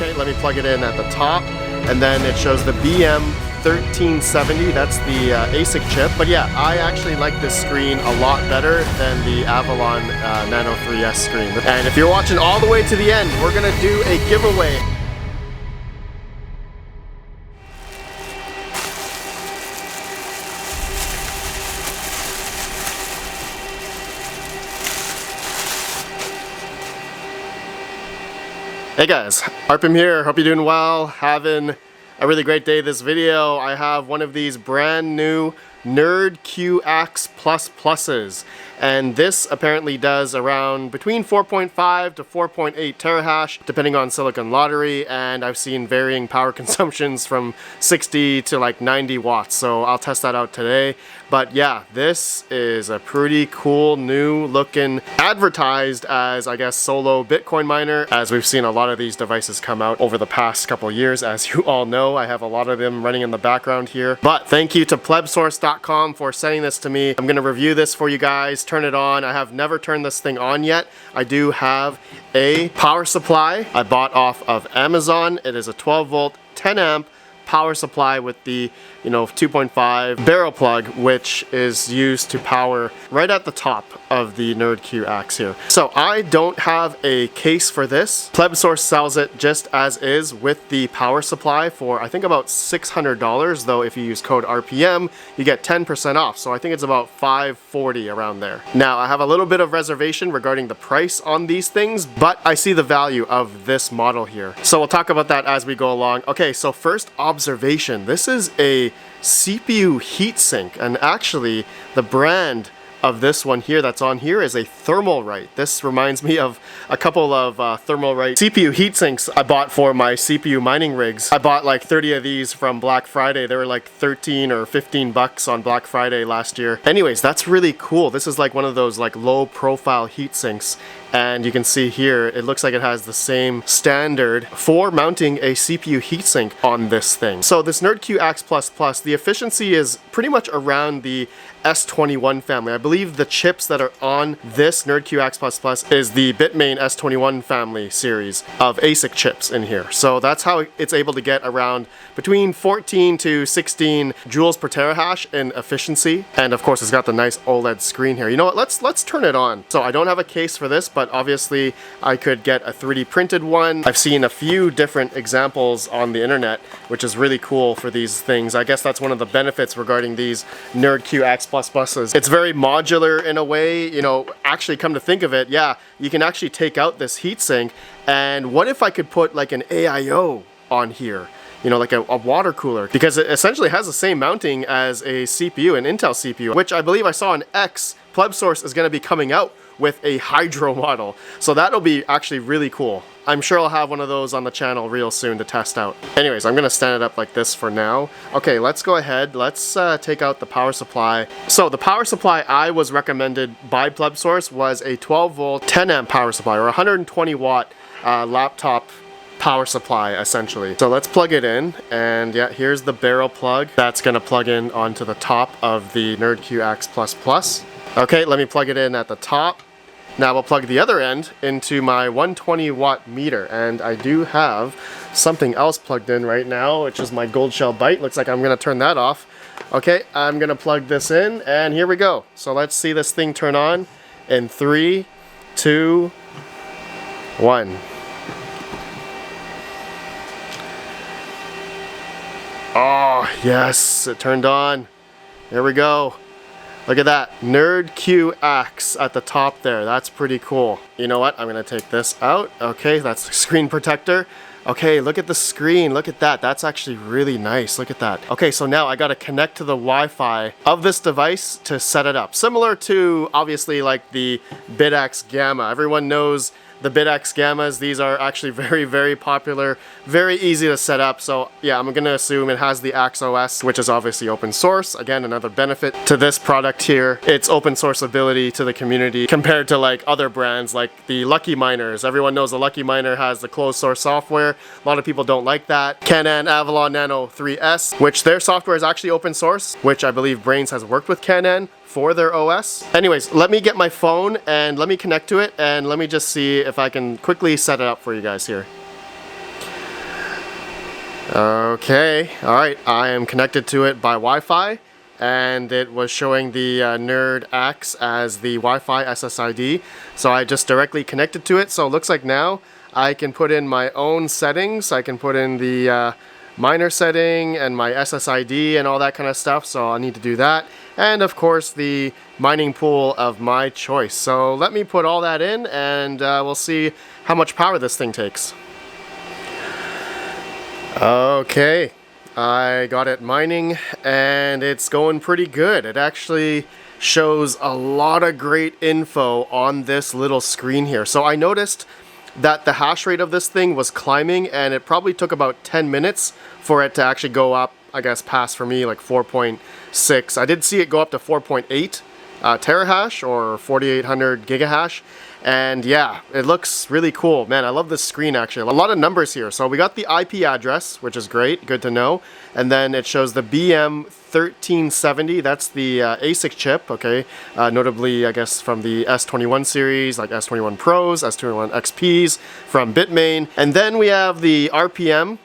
Okay, let me plug it in at the top, and then it shows the BM1370. That's the ASIC chip. But yeah, I actually like this screen a lot better than the Avalon Nano 3S screen. And if you're watching all the way to the end, we're gonna do a giveaway. Hey guys, Arpim here. Hope you're doing well. Having a really great day this video. I have one of these brand new NerdQAxe Pluses, and this apparently does around between 4.5 to 4.8 terahash depending on Silicon Lottery, and I've seen varying power consumptions from 60 to like 90 watts, so I'll test that out today. But yeah, this is a pretty cool new looking, advertised as I guess solo Bitcoin miner, as we've seen a lot of these devices come out over the past couple years. As you all know, I have a lot of them running in the background here. But thank you to plebsource.com for sending this to me. I'm gonna review this for you guys, turn it on. I have never turned this thing on yet. I do have a power supply I bought off of Amazon. It is a 12 volt, 10 amp power supply with the 2.5 barrel plug, which is used to power right at the top of the NerdQAxe here. So I don't have a case for this. PlebSource sells it just as is with the power supply for I think about $600, though if you use code RPM you get 10% off, so I think it's about $540 around there. Now I have a little bit of reservation regarding the price on these things, but I see the value of this model here, so we'll talk about that as we go along. Okay, so first observation, this is a CPU heatsink, and actually the brand of this one here that's on here is a Thermalright. This reminds me of a couple of Thermalright CPU heatsinks I bought for my CPU mining rigs. I bought like 30 of these from Black Friday. They were like 13 or 15 bucks on Black Friday last year. Anyways, that's really cool. This is like one of those like low profile heatsinks, and you can see here it looks like it has the same standard for mounting a CPU heatsink on this thing. So this NerdQAxe++, the efficiency is pretty much around the S21 family. I believe the chips that are on this NerdQAxe++ is the Bitmain S21 family series of ASIC chips in here. So that's how it's able to get around between 14 to 16 joules per terahash in efficiency. And of course it's got the nice OLED screen here. You know what, let's turn it on. So I don't have a case for this, but obviously I could get a 3D printed one. I've seen a few different examples on the internet, which is really cool for these things. I guess that's one of the benefits regarding these NerdQAxe++. It's very modular in a way, actually come to think of it, yeah, you can actually take out this heatsink, and what if I could put like an AIO on here? Like a water cooler, because it essentially has the same mounting as a CPU, an Intel CPU, which I believe I saw on X, PlebSource is going to be coming out with a Hydro model. So that'll be actually really cool. I'm sure I'll have one of those on the channel real soon to test out. Anyways, I'm gonna stand it up like this for now. Okay, let's go ahead. Let's take out the power supply. So the power supply I was recommended by PlebSource was a 12 volt, 10 amp power supply, or 120 watt laptop power supply essentially. So let's plug it in, and yeah, here's the barrel plug that's gonna plug in onto the top of the NerdQAxe++. Okay, let me plug it in at the top. Now we'll plug the other end into my 120 watt meter, and I do have something else plugged in right now, which is my Gold Shell Byte. Looks like I'm gonna turn that off. Okay, I'm gonna plug this in, and here we go. So let's see this thing turn on in 3, 2, 1. Oh, yes, it turned on. There we go. Look at that, NerdQAxe at the top there. That's pretty cool. You know what, I'm gonna take this out. Okay, that's the screen protector. Okay, look at the screen, look at that. That's actually really nice, look at that. Okay, so now I gotta connect to the Wi-Fi of this device to set it up. Similar to, obviously, like the BitX Gamma. Everyone knows the BitX Gammas. These are actually very, very popular, very easy to set up. So yeah, I'm gonna assume it has the Axe OS, which is obviously open source. Again, another benefit to this product here. It's open source ability to the community compared to like other brands like the Lucky Miners. Everyone knows the Lucky Miner has the closed source software. A lot of people don't like that. Canon Avalon Nano 3S, which their software is actually open source, which I believe Brains has worked with Canon for their OS. Anyways, let me get my phone and let me connect to it, and let me just see if I can quickly set it up for you guys here. Okay, alright, I am connected to it by Wi-Fi, and it was showing the NerdQAxe as the Wi-Fi SSID, so I just directly connected to it. So it looks like now I can put in my own settings. I can put in the miner setting and my SSID and all that kind of stuff, so I'll need to do that. And of course the mining pool of my choice. So let me put all that in, and we'll see how much power this thing takes. Okay, I got it mining and it's going pretty good. It actually shows a lot of great info on this little screen here. So I noticed that the hash rate of this thing was climbing, and it probably took about 10 minutes for it to actually go up, I guess, past for me like 4.6. I did see it go up to 4.8 terahash or 4800 gigahash. And yeah, it looks really cool. Man, I love this screen actually. A lot of numbers here. So we got the IP address, which is great, good to know. And then it shows the BM1370, that's the ASIC chip, okay? Notably, I guess, from the S21 series, like S21 Pros, S21 XPs from Bitmain. And then we have the RPM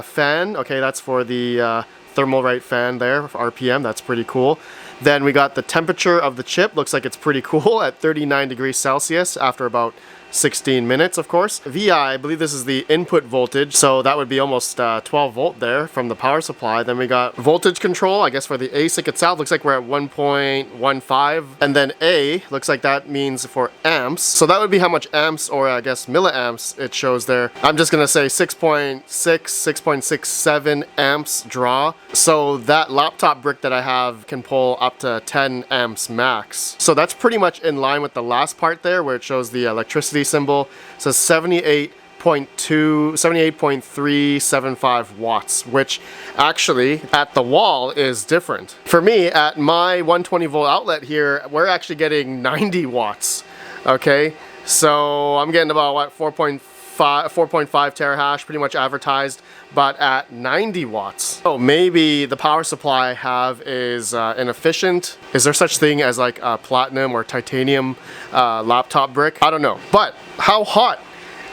fan, okay, that's for the thermal right fan there, RPM, that's pretty cool. Then we got the temperature of the chip, looks like it's pretty cool at 39 degrees Celsius after about 16 minutes, of course. VI, I believe this is the input voltage, so that would be almost 12 volt there from the power supply. Then we got voltage control, I guess for the ASIC itself, looks like we're at 1.15. And then A, looks like that means for amps. So that would be how much amps, or I guess milliamps, it shows there. I'm just gonna say 6.6, 6.67 amps draw. So that laptop brick that I have can pull up to 10 amps max. So that's pretty much in line with the last part there, where it shows the electricity symbol. It says 78.375 watts, which actually at the wall is different. For me, at my 120 volt outlet here, we're actually getting 90 watts. Okay, so I'm getting about what, 4.5 terahash, pretty much advertised, but at 90 watts. So maybe the power supply I have is inefficient. Is there such thing as like a platinum or titanium laptop brick? I don't know. But how hot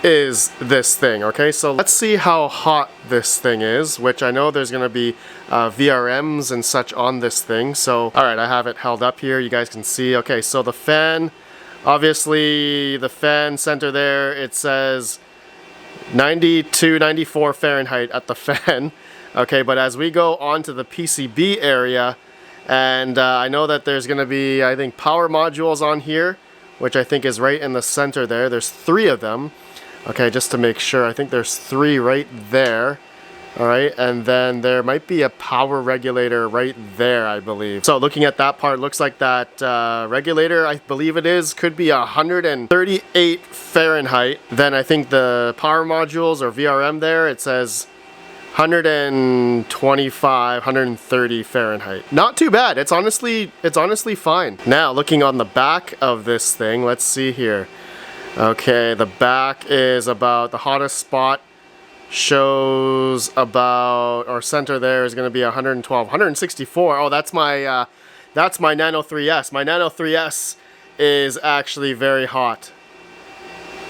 is this thing? Okay, so let's see how hot this thing is, which I know there's gonna be VRMs and such on this thing. So, all right, I have it held up here. You guys can see. Okay, so the fan, obviously the fan center there, it says 92, 94 Fahrenheit at the fan. Okay, but as we go on to the PCB area, and I know that there's going to be, I think, power modules on here, which I think is right in the center there. There's 3 of them. Okay, just to make sure, I think there's 3 right there. All right, and then there might be a power regulator right there, I believe. So looking at that part, looks like that regulator, I believe it is, could be 138 Fahrenheit. Then I think the power modules or VRM there, it says 125, 130 Fahrenheit. Not too bad. It's honestly fine. Now looking on the back of this thing, let's see here. Okay, the back is about the hottest spot. Shows about, or center there is going to be 112, 164. Oh, that's my Nano 3S. My Nano 3S is actually very hot.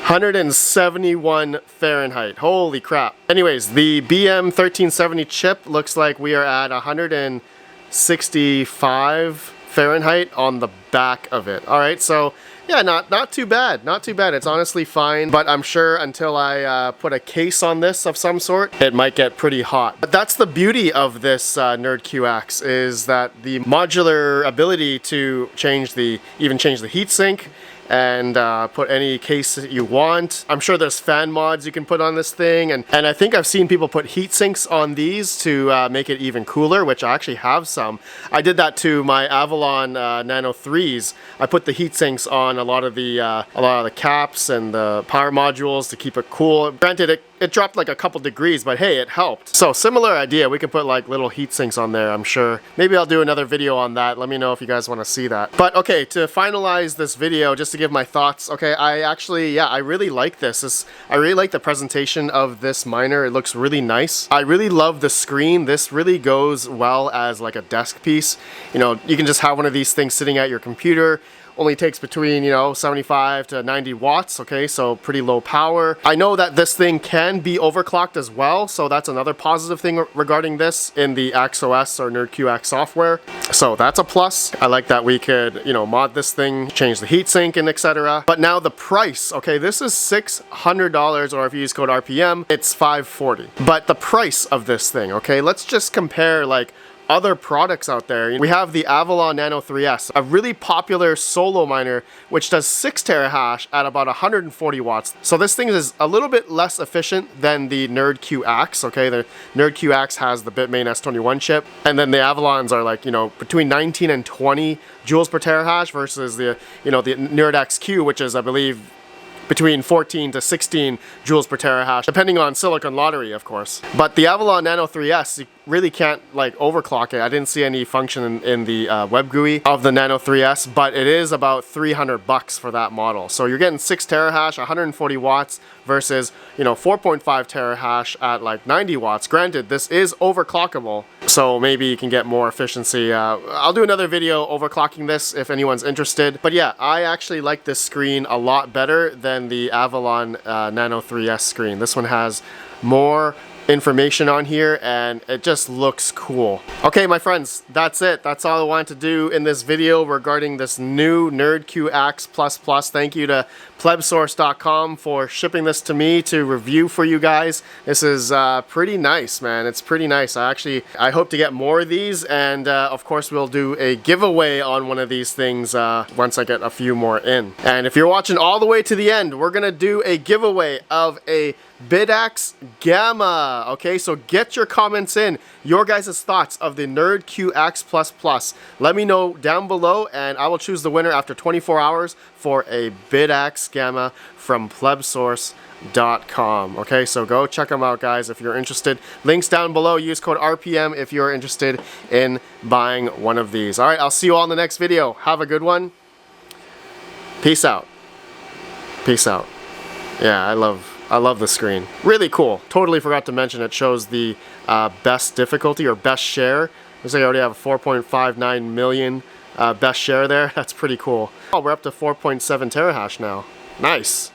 171 Fahrenheit. Holy crap. Anyways, the BM1370 chip looks like we are at 165 Fahrenheit on the back of it. All right, so yeah, not too bad. Not too bad. It's honestly fine, but I'm sure until I put a case on this of some sort, it might get pretty hot. But that's the beauty of this NerdQAxe, is that the modular ability to even change the heatsink and put any case that you want. I'm sure there's fan mods you can put on this thing, and I think I've seen people put heat sinks on these to make it even cooler, which I actually have some. I did that to my Avalon Nano 3s. I put the heat sinks on a lot of the caps and the power modules to keep it cool. Granted, it dropped like a couple degrees, but hey, it helped. So similar idea, we can put like little heat sinks on there, I'm sure. Maybe I'll do another video on that. Let me know if you guys want to see that. But okay, to finalize this video, just to give my thoughts, okay, I really like this. I really like the presentation of this miner. It looks really nice. I really love the screen. This really goes well as like a desk piece. You know, you can just have one of these things sitting at your computer, only takes between, you know, 75 to 90 watts, okay, so pretty low power. I know that this thing can be overclocked as well, so that's another positive thing regarding this in the Axe OS or NerdQAxe software. So that's a plus. I like that we could, you know, mod this thing, change the heatsink and etc. But now the price, okay, this is $600, or if you use code RPM, it's $540. But the price of this thing, okay, let's just compare like other products out there. We have the Avalon Nano 3S, a really popular solo miner, which does 6 terahash at about 140 watts. So this thing is a little bit less efficient than the NerdQAxe, okay? The NerdQAxe has the Bitmain S21 chip, and then the Avalons are like, you know, between 19 and 20 joules per terahash versus the, you know, the NerdQAxe, which is, I believe, between 14 to 16 joules per terahash, depending on Silicon Lottery, of course. But the Avalon Nano 3S, you really can't like overclock it. I didn't see any function in the web GUI of the Nano 3S, but it is about $300 for that model. So you're getting 6 terahash, 140 watts versus, you know, 4.5 terahash at like 90 watts. Granted, this is overclockable, so maybe you can get more efficiency. I'll do another video overclocking this if anyone's interested. But yeah, I actually like this screen a lot better than the Avalon Nano 3S screen. This one has more information on here and it just looks cool. Okay, my friends, that's it. That's all I wanted to do in this video regarding this new NerdQAxe++. Thank you to plebsource.com for shipping this to me to review for you guys. This is pretty nice, man. It's pretty nice. I hope to get more of these, and of course we'll do a giveaway on one of these things once I get a few more in. And if you're watching all the way to the end, we're gonna do a giveaway of a BitAxe Gamma. Okay, so get your comments in, your guys' thoughts of the NerdQAxe++. Let me know down below and I will choose the winner after 24 hours for a BitAxe Gamma from plebsource.com. Okay, so go check them out, guys, if you're interested. Links down below. Use code RPM if you're interested in buying one of these. All right, I'll see you all in the next video. Have a good one. Peace out. Peace out. Yeah, I love the screen. Really cool. Totally forgot to mention it shows the best difficulty or best share. Looks like I already have a 4.59 million best share there. That's pretty cool. Oh, we're up to 4.7 terahash now. Nice.